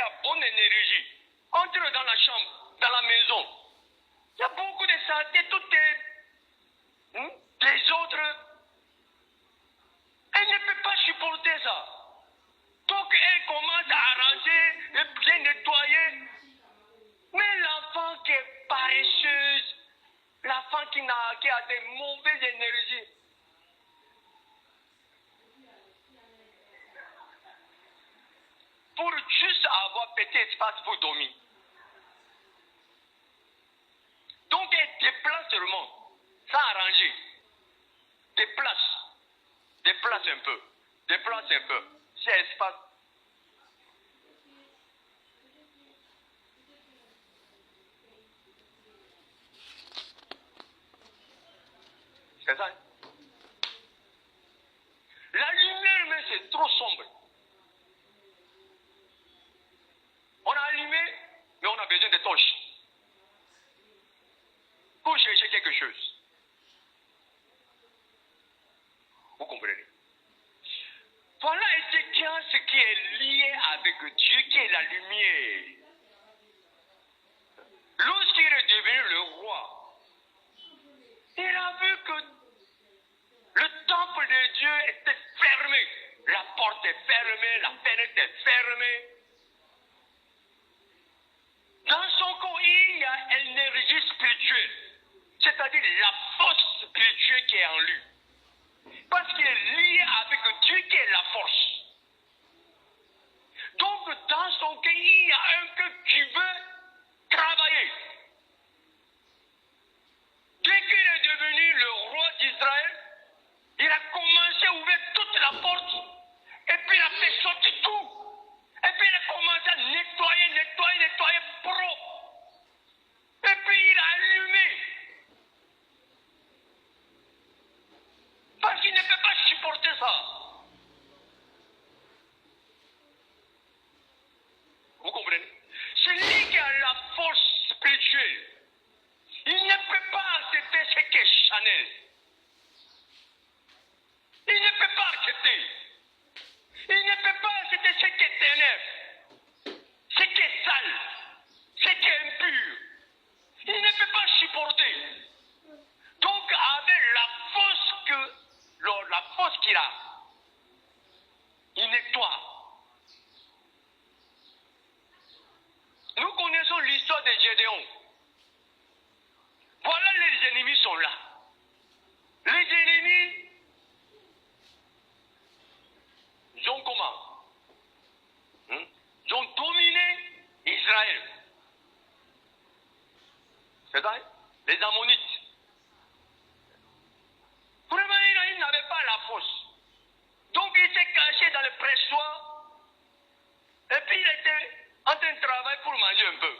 qui a bonne énergie entre dans la chambre, dans la maison. Il y a beaucoup de saletés, toutes les autres. Elle ne peut pas supporter ça. Donc elle commence à arranger, et bien nettoyer. Mais l'enfant qui est paresseuse, l'enfant qui a des mauvaises énergies, pour juste avoir petit espace pour dormir. Donc elle déplace seulement, sans arranger. Déplace un peu. C'est espace. C'est ça. La lumière, mais c'est trop sombre. On a allumé, mais on a besoin de torches pour chercher quelque chose. Vous comprenez? Voilà Ézéchiel, ce qui est lié avec Dieu, qui est la lumière. Lorsqu'il est devenu le roi, il a vu que le temple de Dieu était fermé. La porte est fermée, la fenêtre est fermée. Dans son corps, il y a l'énergie spirituelle, c'est-à-dire la force spirituelle qui est en lui. Parce qu'il est lié avec Dieu qui est la force. Donc, dans son cœur, il y a un cœur qui veut travailler. Dès qu'il est devenu le roi d'Israël, il a commencé à ouvrir toute la porte. Et puis il a fait sortir tout. Et puis il a commencé à nettoyer propre. Et puis il a allumé. Parce qu'il ne peut pas supporter ça. Vous comprenez? C'est lui qui a la force spirituelle. Il ne peut pas accepter ce qu'est Chanel. Il ne peut pas accepter. Il ne peut pas accepter ce qui est ténèbres, ce qui est sale, ce qui est impur. Il ne peut pas supporter. Donc, avec la force qu'il a, il nettoie. Nous connaissons l'histoire de Gédéon. Voilà, les ennemis sont là. Les ennemis, ils ont comment? Ils ont dominé Israël. C'est ça? Les Ammonites. Vraiment, il n'avait pas la force. Donc, il s'est caché dans le pressoir. Et puis, il était en train de travailler pour manger un peu.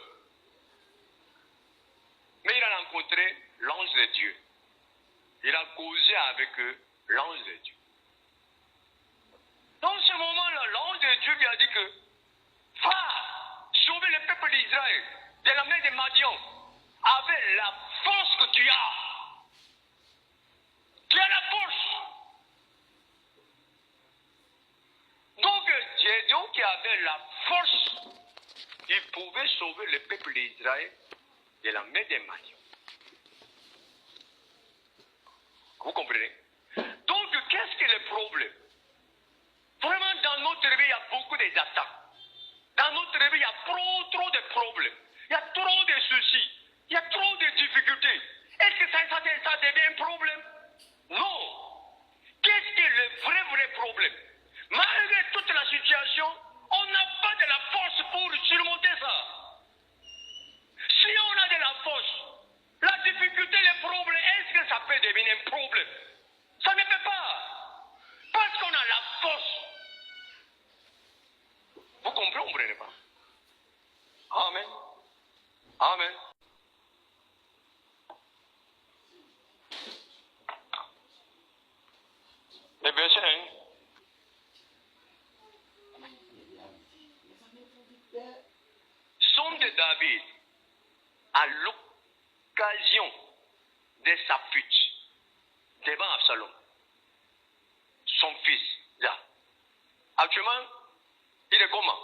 Mais il a rencontré l'ange de Dieu. Il a causé avec eux l'ange de Dieu. Dans ce moment-là, l'ange de Dieu lui a dit que va sauver le peuple d'Israël de la main de Madian avec la force que tu as. Tu as la force. Donc, Gédéon qui avait la force, il pouvait sauver le peuple d'Israël de la main de Madian. Vous comprenez? Donc, qu'est-ce que le problème? Vraiment, dans notre vie, il y a beaucoup d'attaques. Dans notre vie, il y a trop de problèmes. Il y a trop de soucis. Il y a trop de difficultés. Est-ce que ça devient un problème? Non. Qu'est-ce qui est le vrai problème? Malgré toute la situation, on n'a pas de la force pour surmonter ça. Si on a de la force, la difficulté, le problème, est-ce que ça peut devenir un problème? Ça ne peut pas. Parce qu'on a la force. Vous comprenez pas? Amen. Amen. Le verset 1. Somme de David, à l'occasion de sa fuite devant Absalom, son fils, là. Actuellement, il est comment?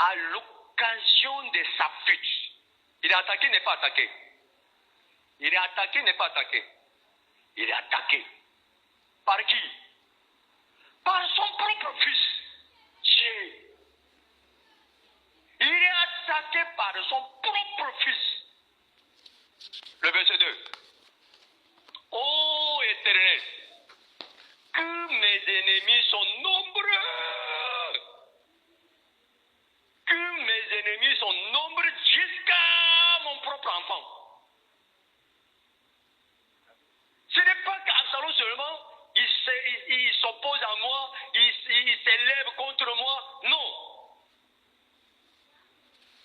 à l'occasion de sa fuite. Il est attaqué, n'est pas attaqué. Il est attaqué, n'est pas attaqué. Il est attaqué. Par qui? Par son propre fils. Dieu. Il est attaqué par son propre fils. Le verset 2. Ô Éternel, que mes ennemis sont nombreux. Que mes ennemis sont nombreux jusqu'à mon propre enfant. Ce n'est pas qu'Absalom seulement, il s'oppose à moi, il s'élève contre moi. Non.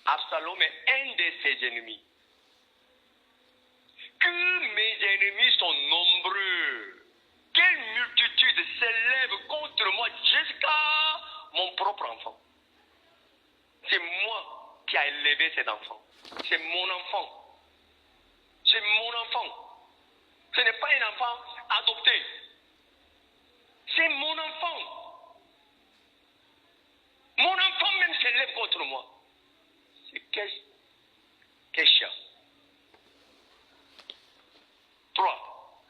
Absalom est un de ses ennemis. Que mes ennemis sont nombreux. Quelle multitude s'élève contre moi jusqu'à mon propre enfant. C'est moi qui ai élevé cet enfant. C'est mon enfant. C'est mon enfant. Ce n'est pas un enfant adopté. C'est mon enfant. Mon enfant même s'élève contre moi. C'est quel chien. 3.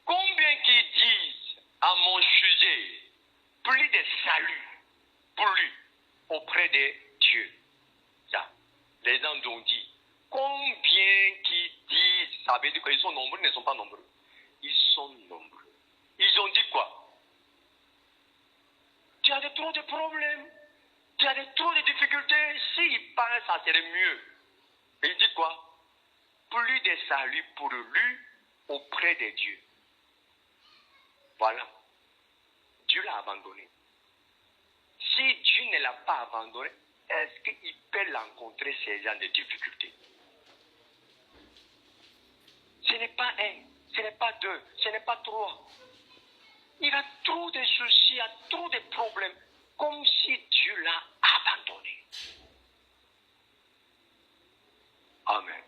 Combien qui disent à mon sujet plus de salut pour lui auprès de Dieu. Ça, les gens ont dit. Combien qui disent, ça veut dire qu'ils sont nombreux, ils ne sont pas nombreux. Ils sont nombreux. Ils ont dit quoi? Tu as trop de problèmes. Tu as trop de difficultés. S'ils pensent, ça serait mieux. Et il dit quoi? Plus de salut pour lui auprès de Dieu. Voilà. Dieu l'a abandonné. Si Dieu ne l'a pas abandonné, est-ce qu'il peut rencontrer ces gens de difficultés? Ce n'est pas un, ce n'est pas deux, ce n'est pas trois. Il a trop de soucis, il a trop de problèmes, comme si Dieu l'a abandonné. Amen.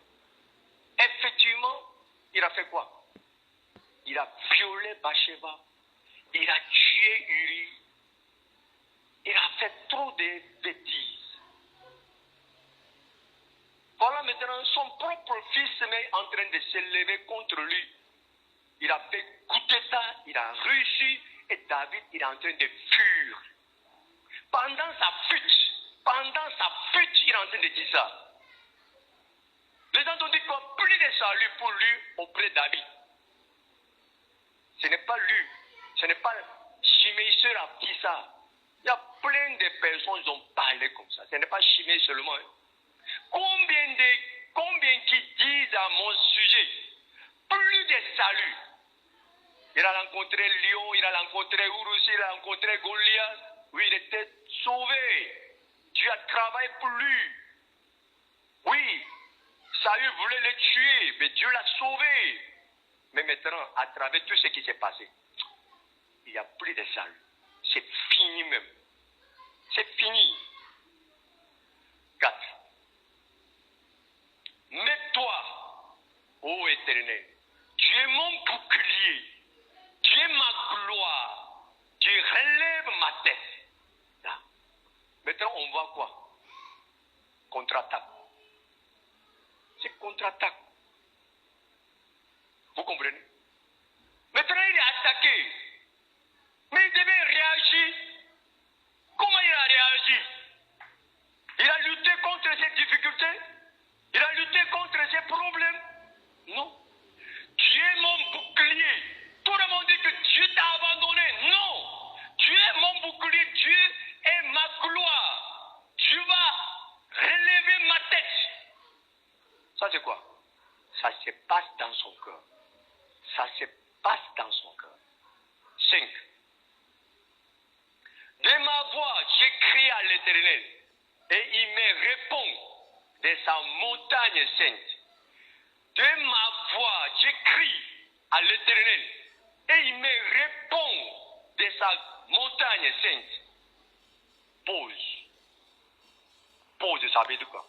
Effectivement, il a fait quoi? Il a violé Bathsheba, il a tué Uri, il a fait trop de bêtises. Voilà maintenant son propre fils est en train de s'élever contre lui. Il a fait goûter ça, il a réussi, et David il est en train de fuir. Pendant sa fuite, il est en train de dire ça. Les gens ont dit quoi? Plus de salut pour lui auprès de David. Ce n'est pas lui, ce n'est pas Shimei seul a dit ça. Il y a plein de personnes qui ont parlé comme ça. Ce n'est pas Shimei seulement. Combien qui disent à mon sujet plus de salut. Il a rencontré Lion, il a rencontré Urus, il a rencontré Goliath. Oui, il était sauvé. Dieu a travaillé pour lui. Oui, Saül voulait le tuer, mais Dieu l'a sauvé. Mais maintenant, à travers tout ce qui s'est passé, il n'y a plus de salut. C'est fini même. C'est fini. 4. Mets-toi, ô Éternel, tu es mon bouclier, tu es ma gloire, tu relèves ma tête. Là. Maintenant, on voit quoi? Contre-attaque. C'est contre-attaque. Vous comprenez? Maintenant, il est attaqué. Mais il devait réagir. Comment il a réagi? Il a lutté contre ses difficultés. Il a lutté contre ses problèmes. Non. Tu es mon bouclier. Tout le monde dit que Dieu t'a abandonné. Non. Tu es mon bouclier. Dieu est ma gloire. Dieu va relever ma tête. Ça c'est quoi? Ça se passe dans son cœur. Ça se passe dans son cœur. 5. De ma voix, j'écris à l'Éternel et il me répond de sa montagne sainte. De ma voix, j'écris à l'Éternel et il me répond de sa montagne sainte. Pause. Pause, ça veut dire quoi?